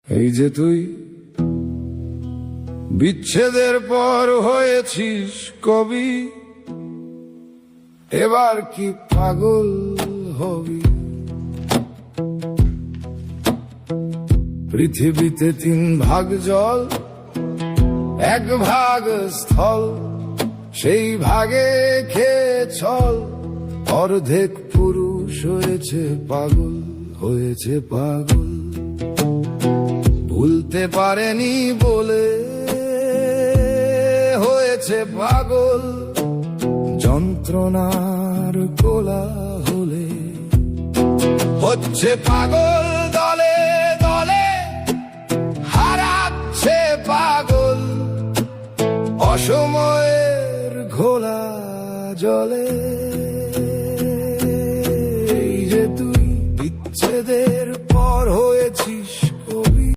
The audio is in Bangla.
এই যে তুই বিচ্ছেদের পর হয়েছিস কবি, এবার কি পাগল হবি? পৃথিবীতে 3 ভাগ জল, 1 ভাগ স্থল, সেই ভাগে খেয়ে চল। অর্ধেক পুরুষ হয়েছে পাগল, হয়েছে পাগল। ভুলতে পারেনি বলে হয়েছে পাগল, যন্ত্রণার কোলাহলে হচ্ছে পাগল। দলে দলে হারাচ্ছে পাগল, অসময়ে